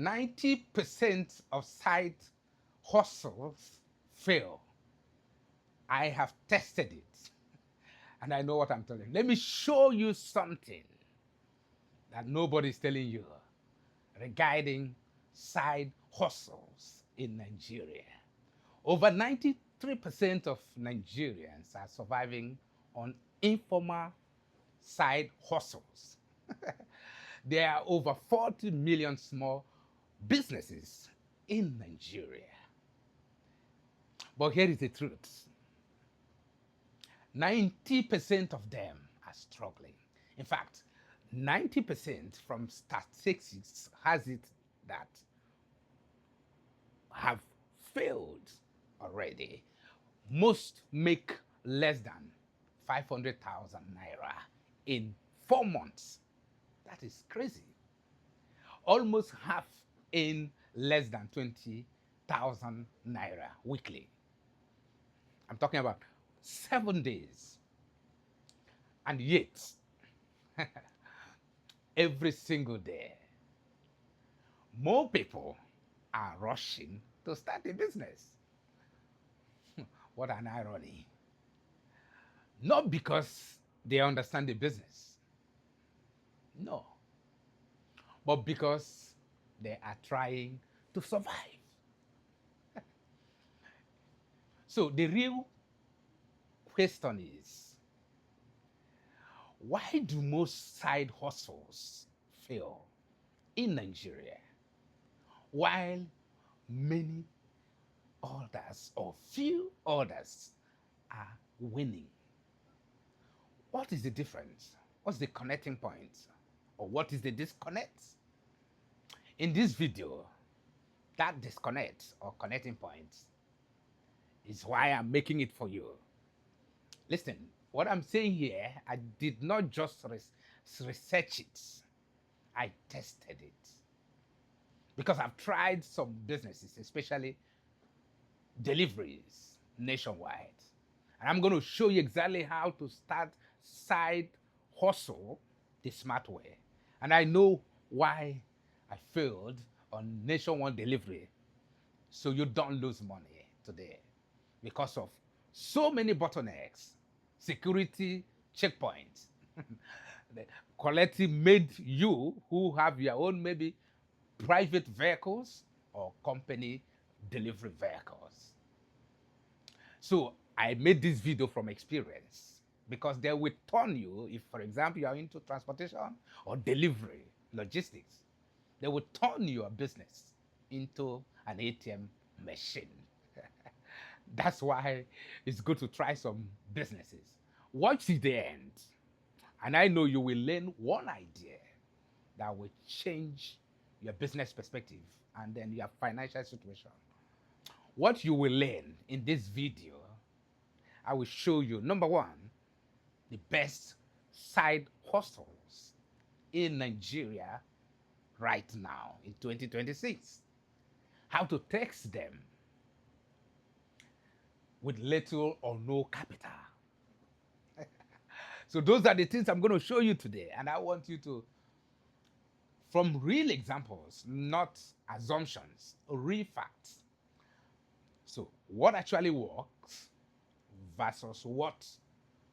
90% of side hustles fail. I have tested it and I know what I'm telling you. Let me show you something that nobody's telling you regarding side hustles in Nigeria. Over 93% of Nigerians are surviving on informal side hustles. There are over 40 million small businesses in Nigeria. But here is the truth: 90% of them are struggling. In fact, 90% from statistics has it that have failed already. Most make less than 500,000 naira in 4 months. That is crazy. Almost half in less than 20,000 naira weekly. I'm talking about 7 days. And yet, every single day, more people are rushing to start a business. What an irony. Not because they understand the business, no, but because they are trying to survive. So the real question is, why do most side hustles fail in Nigeria while many others or few others are winning? What is the difference? What's the connecting point? Or what is the disconnect? In this video, that disconnect or connecting point is why I'm making it for you. Listen, what I'm saying here, I did not just research it, I tested it. Because I've tried some businesses, especially deliveries nationwide. And I'm going to show you exactly how to start side hustle the smart way. And I know why I failed on nationwide delivery. So you don't lose money today because of so many bottlenecks, security checkpoints. The quality made you who have your own maybe private vehicles or company delivery vehicles. So I made this video from experience because they will turn you, if for example you are into transportation or delivery, logistics, they will turn your business into an ATM machine. That's why it's good to try some businesses. Watch to the end, and I know you will learn one idea that will change your business perspective and then your financial situation. What you will learn in this video, I will show you, number one, the best side hustles in Nigeria right now in 2026. How to tax them with little or no capital. So those are the things I'm going to show you today. And I want you to, from real examples, not assumptions, real facts. So what actually works versus what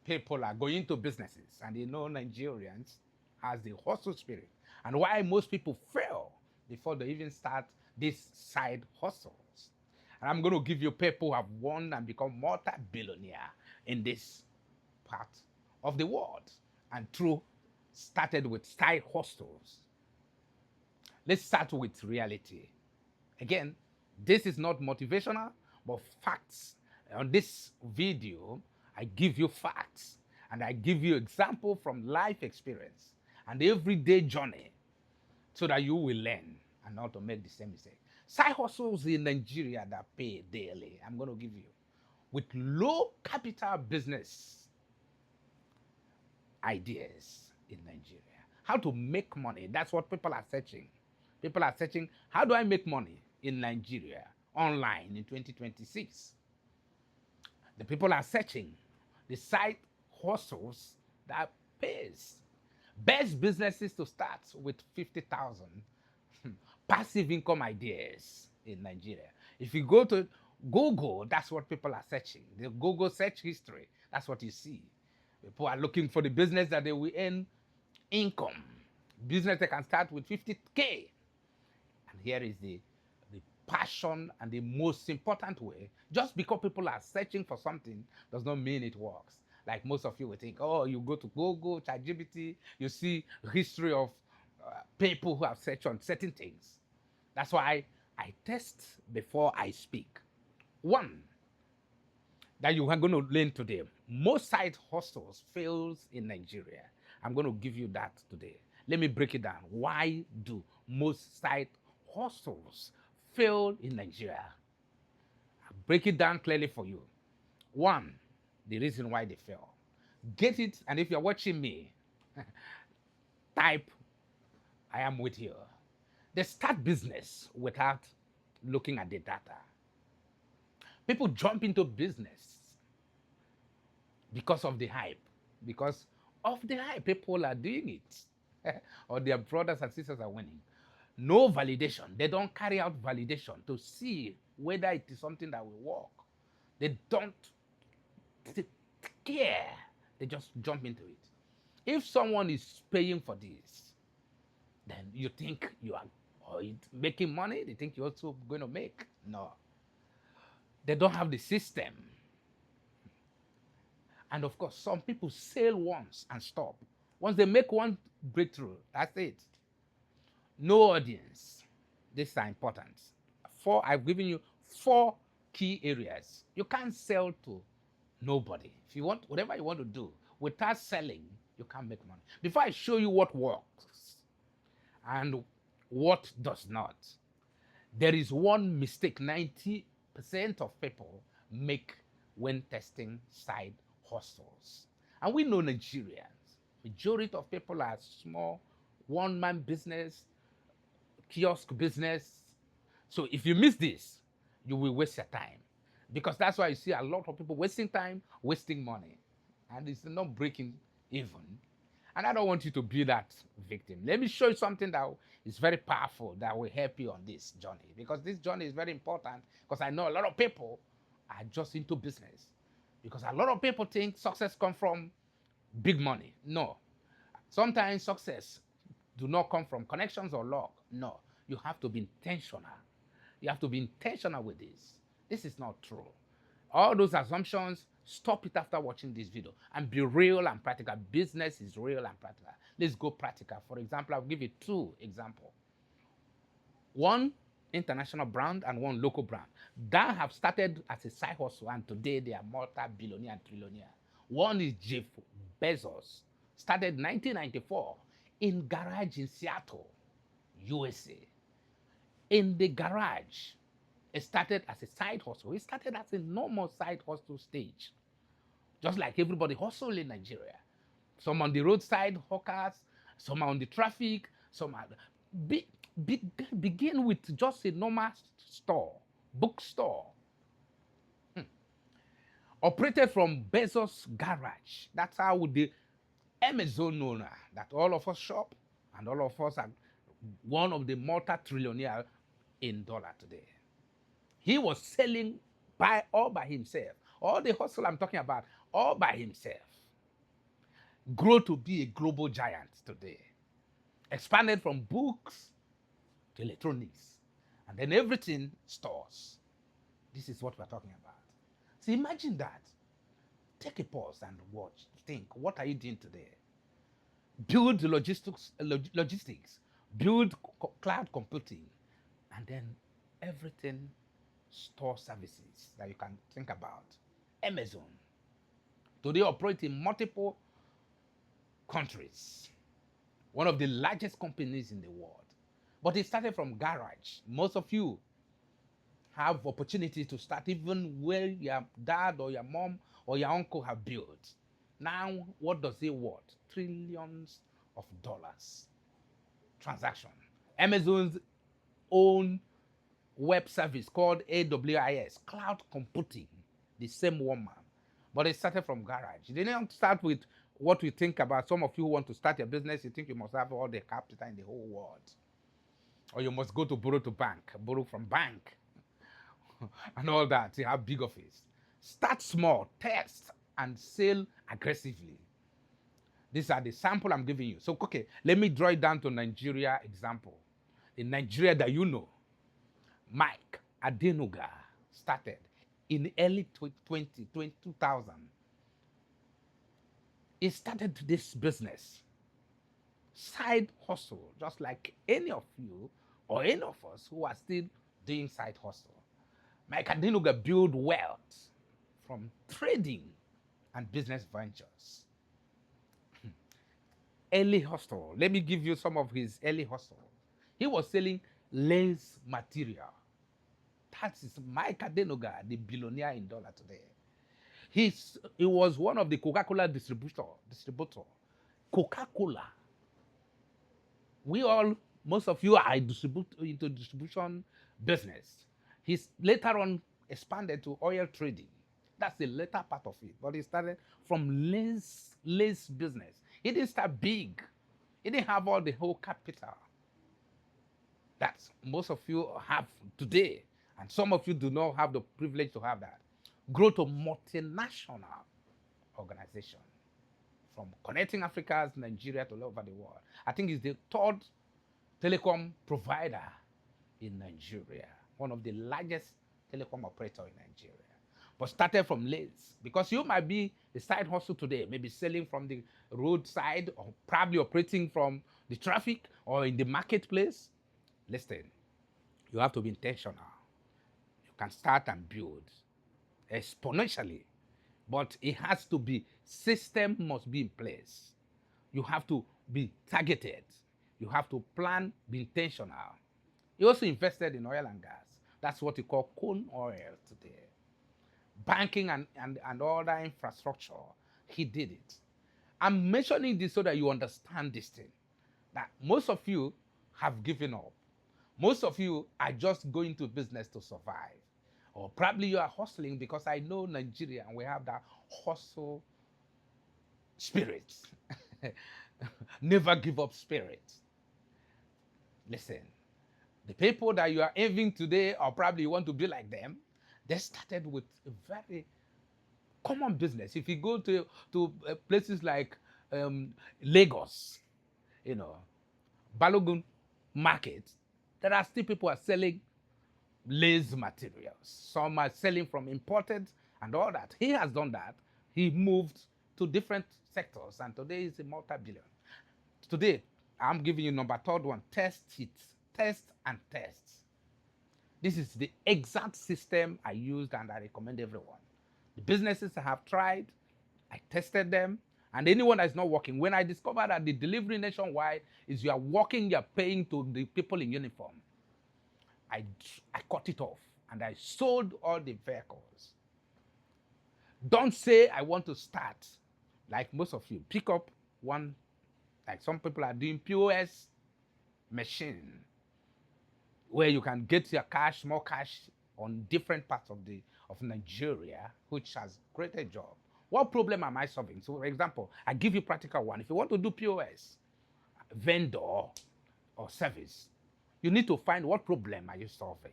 people are going to businesses. And you know Nigerians has the hustle spirit. And why most people fail before they even start these side hustles. And I'm going to give you people who have won and become multi-billionaire in this part of the world. And through started with side hustles. Let's start with reality. Again, this is not motivational, but facts. On this video, I give you facts and I give you example from life experience and everyday journey so that you will learn and not to make the same mistake. Side hustles in Nigeria that pay daily, I'm going to give you with low capital business ideas in Nigeria. How to make money. That's what people are searching. People are searching, how do I make money in Nigeria online in 2026? The people are searching the side hustles that pays. Best businesses to start with 50,000 passive income ideas in Nigeria. If you go to Google, that's what people are searching. The Google search history, that's what you see. People are looking for the business that they will earn income. Business they can start with 50K. And here is the passion and the most important way. Just because people are searching for something does not mean it works. Like most of you will think, oh, you go to Google, ChatGPT, you see history of people who have searched on certain things. That's why I test before I speak. One, that you are going to learn today. Most side hustles fails in Nigeria. I'm going to give you that today. Let me break it down. Why do most side hustles fail in Nigeria? I'll break it down clearly for you. One, the reason why they fail. Get it, and if you're watching me, type, I am with you. They start business without looking at the data. People jump into business because of the hype. Because of the hype, people are doing it. Or their brothers and sisters are winning. No validation. They don't carry out validation to see whether it is something that will work. They don't care. They just jump into it. If someone is paying for this, then you think you are making money. They think you're also going to make. No. They don't have the system. And of course, some people sail once and stop. Once they make one breakthrough, that's it. No audience. These are important. I've given you 4 key areas. You can't sell to nobody. If you want, whatever you want to do, without selling, you can't make money. Before I show you what works and what does not, there is one mistake 90% of people make when testing side hustles. And we know Nigerians, majority of people are small, one-man business, kiosk business. So if you miss this, you will waste your time. Because that's why you see a lot of people wasting time, wasting money. And it's not breaking even. And I don't want you to be that victim. Let me show you something that is very powerful that will help you on this journey. Because this journey is very important. Because I know a lot of people are just into business. Because a lot of people think success comes from big money. No. Sometimes success do not come from connections or luck. No. You have to be intentional. You have to be intentional with this. This is not true. All those assumptions, stop it after watching this video and be real and practical. Business is real and practical. Let's go practical. For example, I'll give you 2 examples. One international brand and one local brand that have started as a side hustle, and today they are multi-billionaire and trillionaire. One is Jeff Bezos, started 1994 in garage in Seattle, USA. In the garage, it started as a side hustle. It started as a normal side hustle stage, just like everybody hustle in Nigeria. Some on the roadside hawkers, some are on the traffic, some are begin with just a normal store, bookstore. Operated from Bezos' garage. That's how the Amazon owner that all of us shop, and all of us are one of the multi-trillionaire in dollar today. He was selling all by himself. All the hustle I'm talking about, all by himself. Grow to be a global giant today. Expanded from books to electronics. And then everything stores. This is what we're talking about. So imagine that. Take a pause and watch. Think, what are you doing today? Build logistics, build cloud computing, and then everything store services that you can think about. Amazon. Today operate in multiple countries. One of the largest companies in the world. But it started from garage. Most of you have opportunity to start even where your dad or your mom or your uncle have built. Now, what does it worth? Trillions of dollars. Transaction. Amazon's own web service called AWS, cloud computing, the same woman. But it started from garage. They didn't start with what we think about. Some of you who want to start a business, you think you must have all the capital in the whole world. or you must go to borrow from bank, and all that. You have big office. Start small, test, and sell aggressively. These are the sample I'm giving you. So, okay, let me draw it down to Nigeria example. In Nigeria that you know, Mike Adenuga started in early 2000. He started this business, side hustle, just like any of you or any of us who are still doing side hustle. Mike Adenuga built wealth from trading and business ventures. Early hustle. Let me give you some of his early hustle. He was selling lace material. That is Mike Adenuga, the billionaire in dollar today. He was one of the Coca-Cola distributor. Coca-Cola. We all, most of you are into distribution business. He's later on expanded to oil trading. That's the later part of it. But he started from lace business. He didn't start big. He didn't have all the whole capital that most of you have today. And some of you do not have the privilege to have that. Grow to multinational organization from connecting Africa's Nigeria to all over the world. I think it's the third telecom provider in Nigeria, one of the largest telecom operator in Nigeria. But started from lace, because you might be a side hustle today, maybe selling from the roadside or probably operating from the traffic or in the marketplace. Listen, you have to be intentional. You can start and build exponentially, but it has to be, system must be in place. You have to be targeted. You have to plan, be intentional. He also invested in oil and gas. That's what we call corn oil today. Banking and other infrastructure, he did it. I'm mentioning this so that you understand this thing. That most of you have given up. Most of you are just going to business to survive. Or probably you are hustling, because I know Nigeria and we have that hustle spirit. Never give up spirit. Listen, the people that you are envying today, or probably you want to be like them, they started with a very common business. If you go to places like Lagos, Balogun Market, there are still people are selling lace materials. Some are selling from imported and all that. He has done that. He moved to different sectors, and today he's a multi-billion. Today, I'm giving you number third one. Test it. Test and test. This is the exact system I used and I recommend everyone. The businesses I have tried, I tested them, and anyone that is not working, when I discovered that the delivery nationwide is you are working, you are paying to the people in uniform, I cut it off and I sold all the vehicles. Don't say I want to start like most of you. Pick up one, like some people are doing POS machine, where you can get your cash, more cash on different parts of Nigeria, which has created a job. What problem am I solving? So, for example, I give you practical one. If you want to do POS, vendor or service, you need to find what problem are you solving.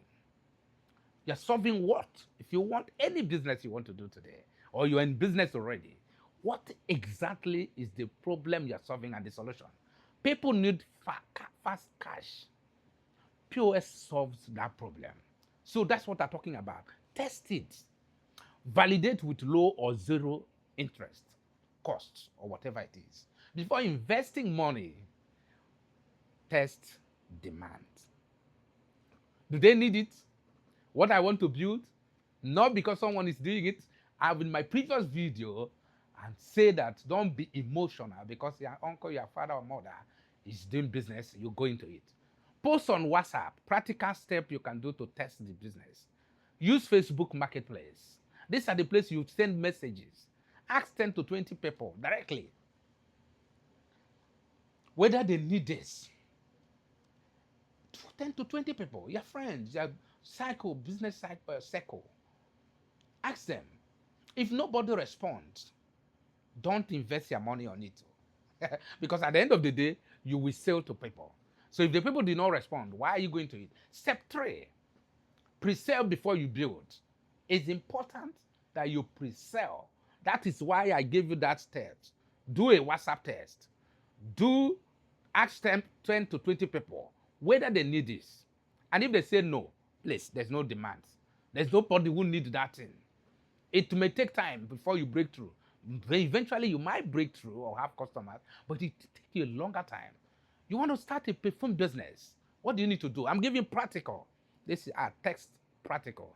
You're solving what? If you want any business you want to do today, or you're in business already, what exactly is the problem you're solving and the solution? People need fast cash. POS solves that problem. So that's what I'm talking about. Test it. Validate with low or zero interest, costs, or whatever it is. Before investing money, test demand. Do they need it? What I want to build? Not because someone is doing it. I've in my previous video and say that don't be emotional because your uncle, your father or mother is doing business, you go into it. Post on WhatsApp, practical step you can do to test the business. Use Facebook Marketplace. These are the places you send messages. Ask 10 to 20 people directly whether they need this. 10 to 20 people, your friends, your business circle. Ask them. If nobody responds, don't invest your money on it. Because at the end of the day, you will sell to people. So if the people did not respond, why are you going to it? Step 3, pre-sell before you build. It's important that you pre-sell. That is why I gave you that test. Do a WhatsApp test. Do ask 10 to 20 people whether they need this. And if they say no, please, there's no demand. There's nobody who needs that thing. It may take time before you break through. Eventually, you might break through or have customers, but it takes you a longer time. You want to start a perfume business. What do you need to do? I'm giving practical. This is our text practical.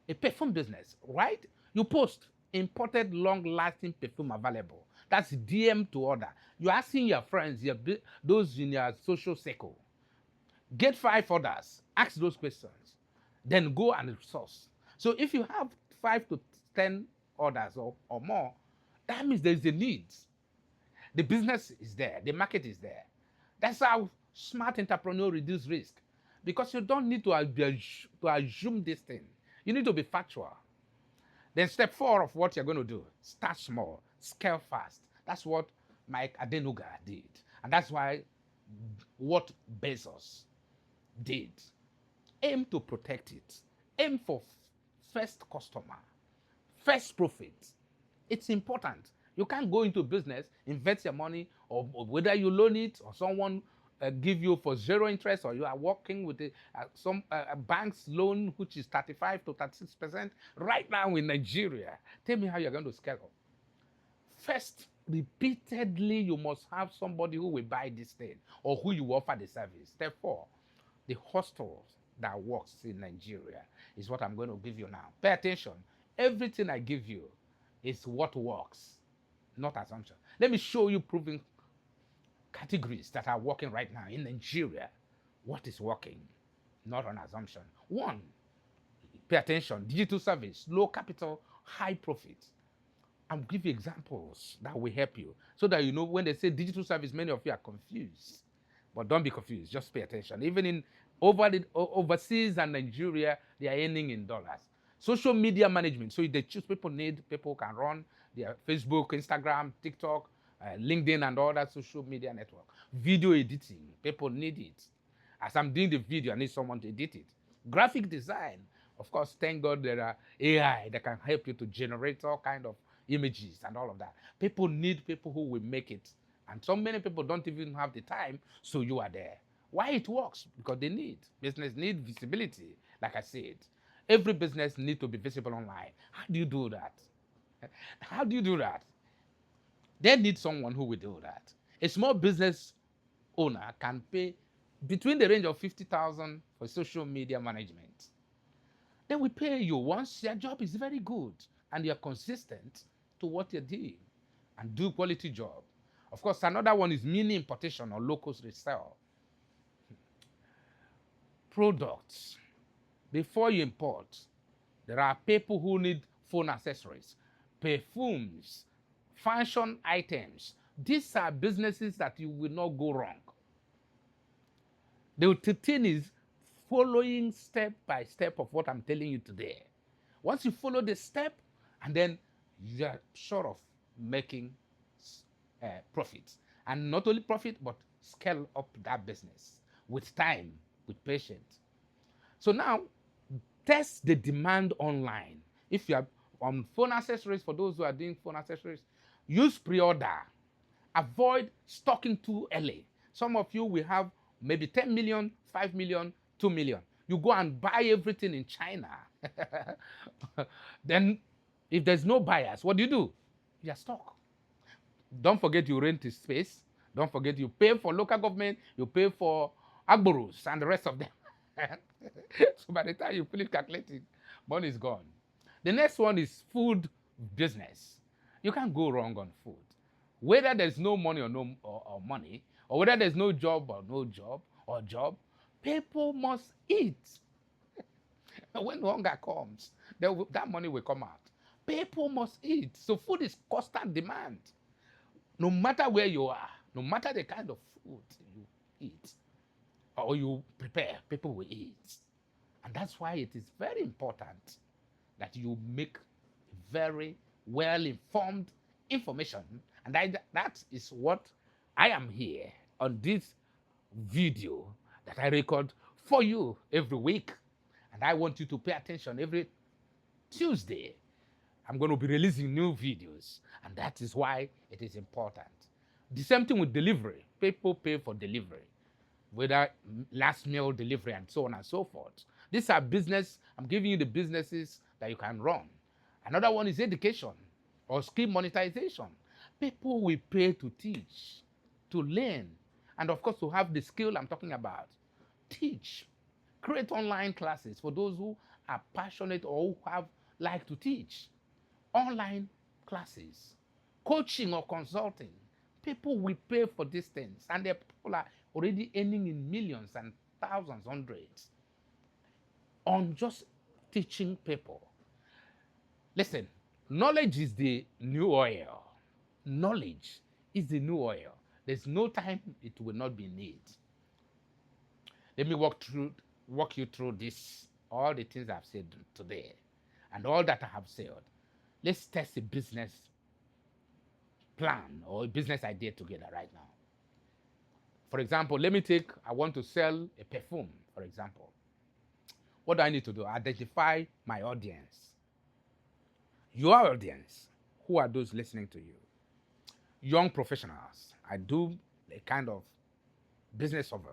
A perfume business, right? You post imported long-lasting perfume available. That's DM to order. You're asking your friends, those in your social circle. Get 5 orders. Ask those questions. Then go and source. So if you have 5 to 10 orders or more, that means there's a need. The business is there. The market is there. That's how smart entrepreneurs reduce risk. Because you don't need to assume this thing. You need to be factual. Then step 4 of what you're going to do, start small, scale fast. That's what Mike Adenuga did. And that's why what Bezos did. Aim to protect it. Aim for first customer, first profit. It's important. You can't go into business, invest your money, or whether you loan it or someone give you for 0 interest, or you are working with some bank's loan, which is 35 to 36% right now in Nigeria. Tell me how you're going to scale up. First, repeatedly, you must have somebody who will buy this thing or who you offer the service. Therefore, the hostels that works in Nigeria is what I'm going to give you now. Pay attention. Everything I give you is what works, not assumption. Let me show you proven categories that are working right now in Nigeria. What is working, not on assumption. 1, pay attention. Digital service, low capital, high profit. I'll give you examples that will help you so that you know when they say digital service, many of you are confused. But don't be confused. Just pay attention. Even in overseas and Nigeria, they are earning in dollars. Social media management. So if they choose, people who can run their Facebook, Instagram, TikTok, LinkedIn, and all that social media network. Video editing. People need it. As I'm doing the video, I need someone to edit it. Graphic design. Of course, thank God there are AI that can help you to generate all kind of images and all of that. People need people who will make it. And so many people don't even have the time, so you are there. Why it works? Because they need. Business need visibility, like I said. Every business needs to be visible online. How do you do that? How do you do that? They need someone who will do that. A small business owner can pay between the range of 50,000 for social media management. They will pay you once your job is very good and you're consistent to what you're doing and do quality job. Of course, another one is mini importation or locals resell. Products. Before you import, there are people who need phone accessories, perfumes, fashion items. These are businesses that you will not go wrong. The thing is following step by step of what I'm telling you today. Once you follow the step, and then you are sure of making profits. And not only profit, but scale up that business with time, with patience. So now, test the demand online. If you are on phone accessories, for those who are doing phone accessories, use pre-order. Avoid stocking too early. Some of you will have maybe 10 million, 5 million, 2 million. You go and buy everything in China. Then, if there's no buyers, what do? You are stuck. Don't forget you rent the space. Don't forget you pay for local government, you pay for agboros and the rest of them. So by the time you finish calculating, money is gone. The next one is food business. You can't go wrong on food. Whether there's no money or money, or whether there's no job or no job, or job, people must eat. When hunger comes, that money will come out. People must eat. So food is constant demand. No matter where you are, no matter the kind of food you eat or you prepare, people will eat. And that's why it is very important that you make very well-informed information. And that is what I am here on this video that I record for you every week. And I want you to pay attention every Tuesday. I'm going to be releasing new videos, and that is why it is important. The same thing with delivery. People pay for delivery, whether last meal delivery and so on and so forth. These are business. I'm giving you the businesses that you can run. Another one is education or skill monetization. People will pay to teach, to learn, and of course to have the skill I'm talking about. Teach. Create online classes for those who are passionate or who have like to teach. Online classes, coaching or consulting. People will pay for these things, and the people are already earning in millions and thousands, hundreds on just teaching people. Listen, knowledge is the new oil. Knowledge is the new oil. There's no time it will not be need. Let me walk you through this, all the things I've said today, and all that I have said. Let's test a business plan or a business idea together right now. For example, I want to sell a perfume, for example. What do I need to do? Identify my audience. Your audience. Who are those listening to you? Young professionals. I do a kind of business survey.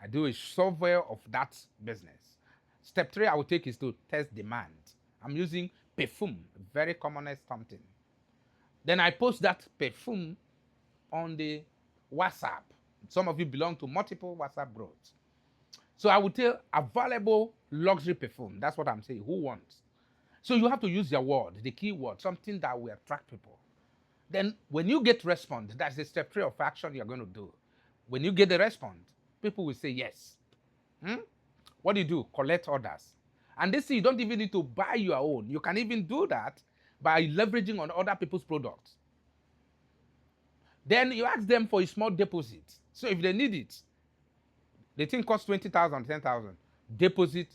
I do a survey of that business. Step 3 I will take is to test demand. I'm using perfume, very commonest something. Then I post that perfume on the WhatsApp. Some of you belong to multiple WhatsApp groups. So I will tell available luxury perfume. That's what I'm saying. Who wants? So you have to use your word, the key word, something that will attract people. Then when you get response, that's the step 3 of action you're going to do. When you get the response, people will say yes. What do you do? Collect orders. And this thing, you don't even need to buy your own. You can even do that by leveraging on other people's products. Then you ask them for a small deposit. So if they need it, the thing costs 20,000, 10,000. Deposit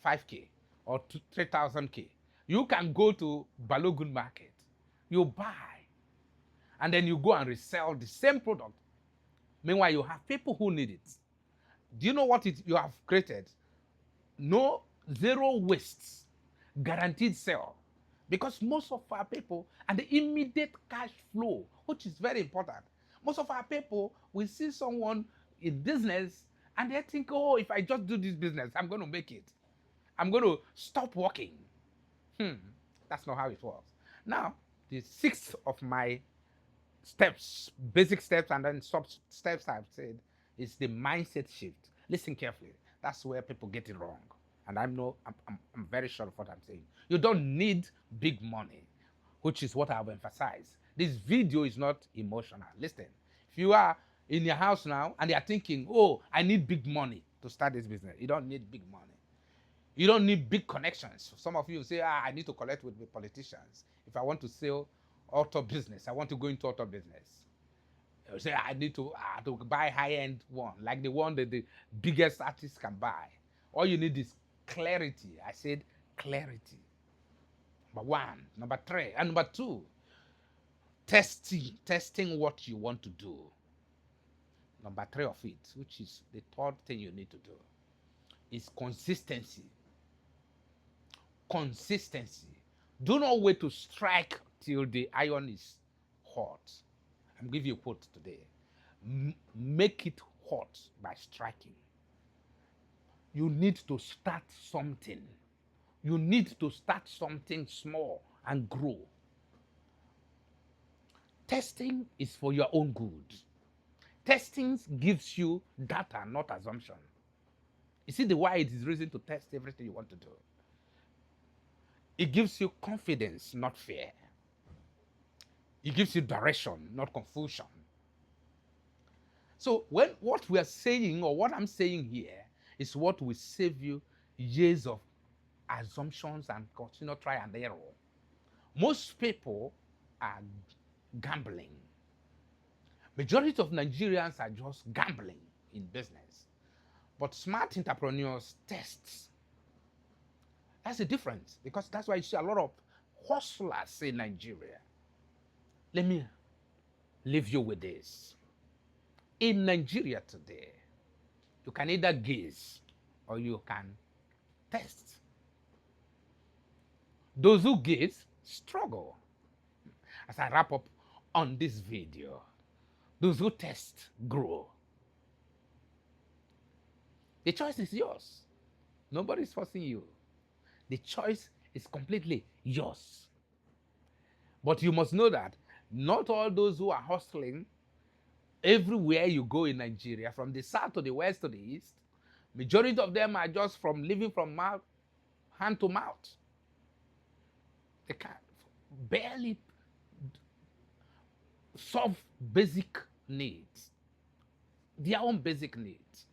5K or 3,000K. You can go to Balogun Market. You buy. And then you go and resell the same product. Meanwhile, you have people who need it. Do you know what you have created? No, zero wastes, guaranteed sale. Because most of our people, and the immediate cash flow, which is very important. Most of our people will see someone in business and they think, oh, if I just do this business, I'm going to make it. I'm going to stop working. That's not how it works. Now, the 6th of my steps, basic steps, and then sub steps I've said is the mindset shift. Listen carefully. That's where people get it wrong. And I'm very sure of what I'm saying. You don't need big money, which is what I've emphasized. This video is not emotional. Listen, if you are in your house now and you're thinking, oh, I need big money to start this business, you don't need big money. You don't need big connections. Some of you say, I need to collect with the politicians. If I want to sell auto business, I want to go into auto business. You say, I need to buy high-end one, like the one that the biggest artists can buy. All you need is clarity. I said clarity. Number 1. Number 3. And number 2, testing what you want to do. Number 3 of it, which is the 3rd thing you need to do, is consistency. Consistency. Do not wait to strike till the iron is hot. I'm giving you a quote today. Make it hot by striking. You need to start something. You need to start something small and grow. Testing is for your own good. Testing gives you data, not assumption. You see the why it is reason to test everything you want to do. It gives you confidence, not fear. It gives you direction, not confusion. So what we are saying, or what I'm saying here, is what will save you years of assumptions and continue try and error. Most people are gambling. Majority of Nigerians are just gambling in business. But smart entrepreneurs test. That's the difference, because that's why you see a lot of hustlers in Nigeria. Let me leave you with this. In Nigeria today, You can either gaze or you can test. Those who gaze struggle. As I wrap up on this video, those who test grow. The choice is yours. Nobody's forcing you. The choice is completely yours. But you must know that not all those who are hustling everywhere you go in Nigeria, from the south to the west to the east, majority of them are just from living from mouth, hand to mouth. They can barely solve basic needs, their own basic needs.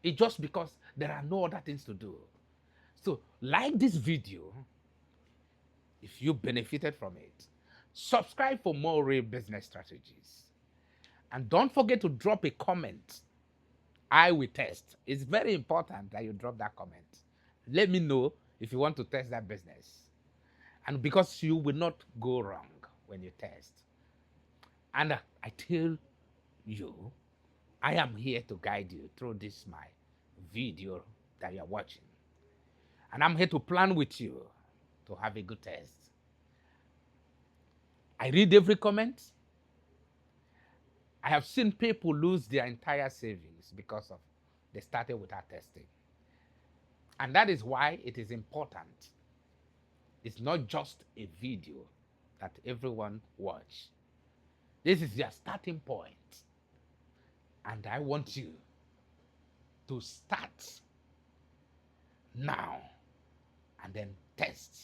It's just because there are no other things to do. So, like this video, if you benefited from it, subscribe for more real business strategies. And don't forget to drop a comment. I will test. It's very important that you drop that comment. Let me know if you want to test that business. And because you will not go wrong when you test. And I tell you, I am here to guide you through this my video that you're watching. And I'm here to plan with you to have a good test. I read every comment. I have seen people lose their entire savings because of they started without testing. And that is why it is important. It's not just a video that everyone watch. This is your starting point. And I want you to start now and then test.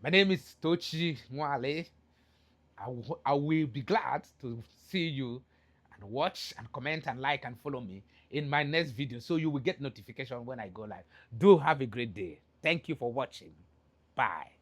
My name is Tochi Mwale. I will be glad to see you and watch and comment and like and follow me in my next video so you will get notification when I go live. Do have a great day. Thank you for watching. Bye.